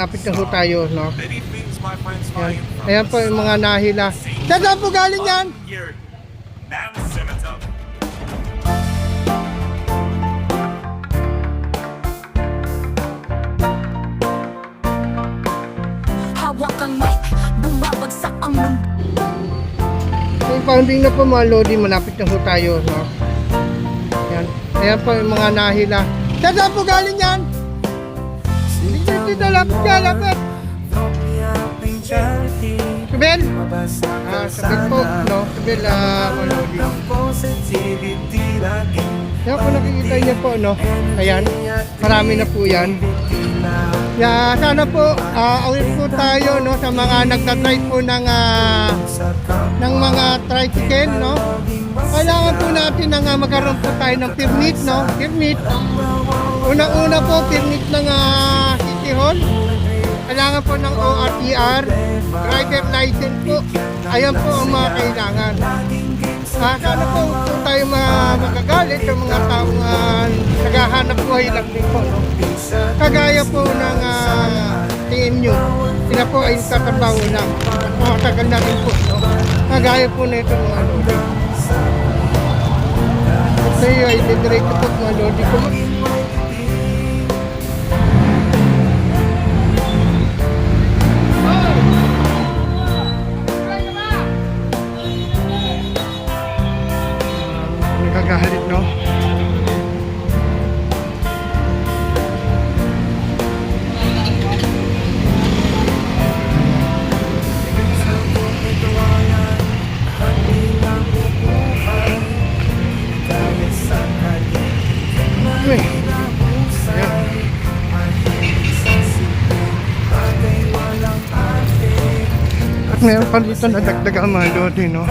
Lapit na ho tayo, no? Ayan, ayan po yung mga nahila. Saan po galing yan? Hawak ang mic, bumabagsak ang mundo. Yung founding na po mga lodi, malapit na ho tayo, no? Ayan, ayan po yung mga nahila. Saan po galing yan? Dito, lapit ka, lapit. Subel? Subel po, no? Subel, mga lodi. Yan po nakikita niyo po, no? Ayan, marami na po yan. Yeah, sana po aware po tayo, no, sa mga nagtatry po ng mga tricycle, no. Kailangan po natin na magkaroon po tayo ng permit, no. Permit. Una-una po permit ng City Hall. Kailangan po ng ORTR, driver license po. Ayan po ang mga kailangan. Sana po tayo magagalit sa mga taong naghahanap buhay lang din po, no? Kagaya po ng tingin nyo, sila po ay tatrabaho lang. Matagal na rin po, no? Kagaya po na ito mga lodi. Ito ay didiretso po mga lodi ko. Nagagalit, no? At meron pa dito na dagdagang mga lodi, no?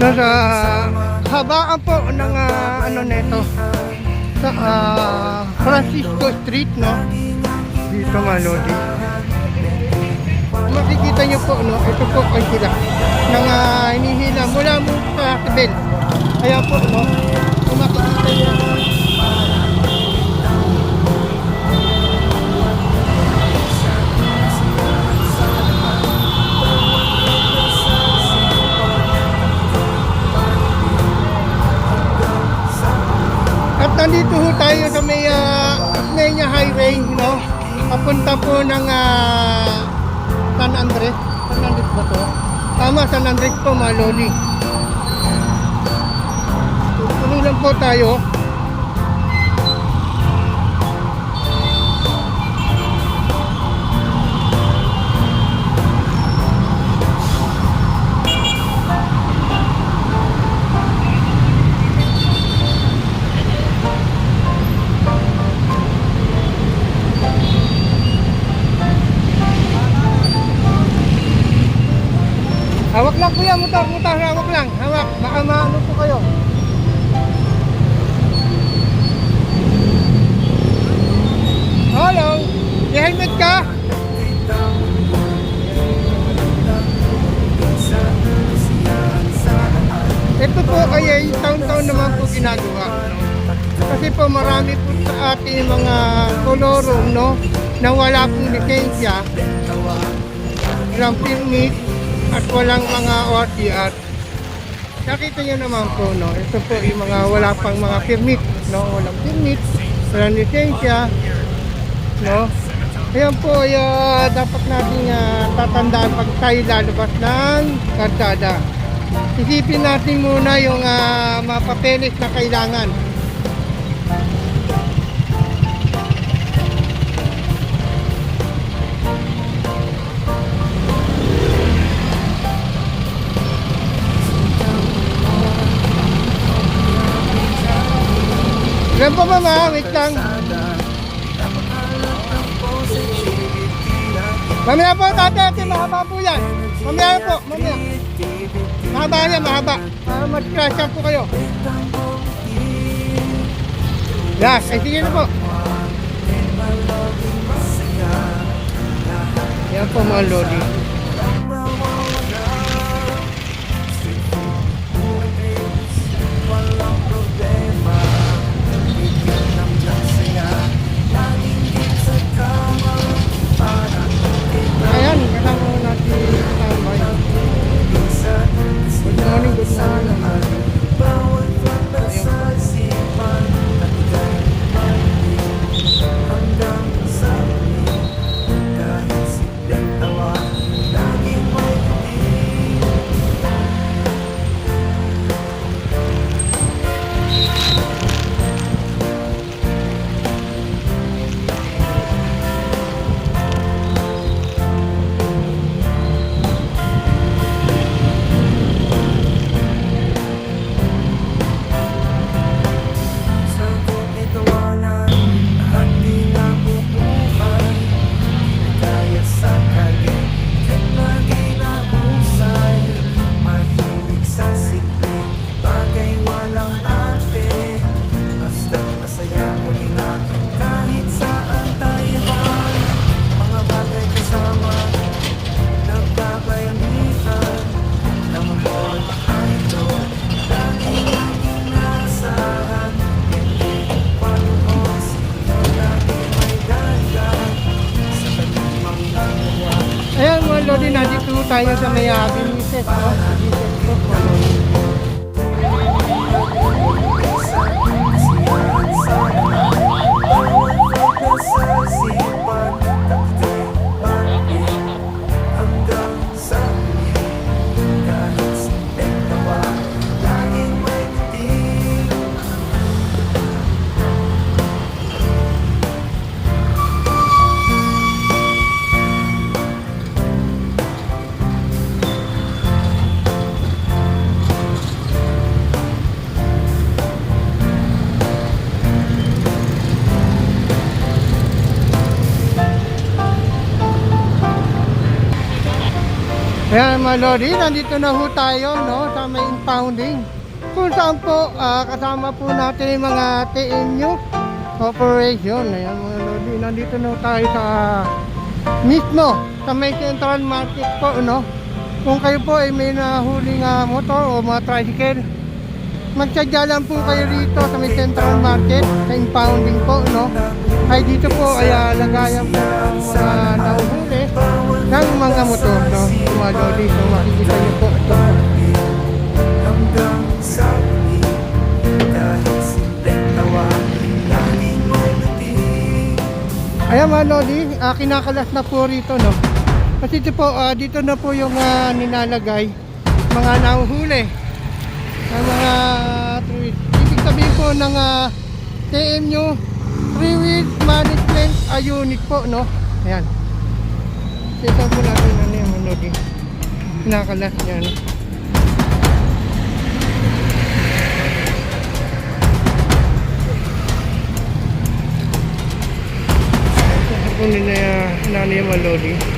Sa habaan po ng ano nito sa Francisco Street, no? Dito mga lodi. Makikita nyo po, no? Ito po ay sila ng hinihila mula mo sa Tibel. Ayan po, no? Kung makikita nyo. At nandito ho tayo sa may Osmeña Highway, no? Papunta po ng San Andres. San Andres ba to? Tama, San Andres po mga lodi. Tuloy lang po tayo. Hawak lang kuya, motor, hawak lang, hawak, baka maano po kayo. Hello, may helmet ka? Ito po ay taon-taon naman po ginagawa, no? Kasi po marami po sa ating mga kolorum, no, na wala pong lisensya, walang permit, at walang mga ORTR. Nakita nyo naman po, no? Ito po yung mga wala pang mga permit, no? Walang permit, walang lisensya, no? Ayan po, dapat natin tatandaan pag tayo lalabas ng kalsada. Isipin natin muna yung mga papeles na kailangan. Ilan po mama? Wait lang. Mamaya po tate, mahaba po yan. Mamaya po, mamaya. Mahaba yan, mahaba. Mag-crash up po kayo. Yes, ay sige na po. Yan po mga lodi. tayo sa may Binises, no? Binises po, mga lodi. Ayan mga lodi, nandito na ho tayo, no, sa may impounding. Kung saan po kasama po natin yung mga TNU operation. Ayan mga lodi, nandito na ho tayo sa mismo sa may Central Market po, no. Kung kayo po ay may nahuling motor o mga tricycle, magsadya lang po kayo dito sa may Central Market sa impounding po, no. Ay dito po ay lagayan po ng mga nahuhuli ng mga motor, no, mga lodi. So makikita niyo po ito. Ayan mga lodi, kinakalas na po rito, no. Kasi ito po, dito na po yung nilalagay mga nahuhuli ng mga tourist. Ibig sabihin po ng TMU Three-Wheel Management Unit po, no. Ayan. Ito po natin ano yung lodi. Kinakalas niya, no. Ito po nila yung lodi.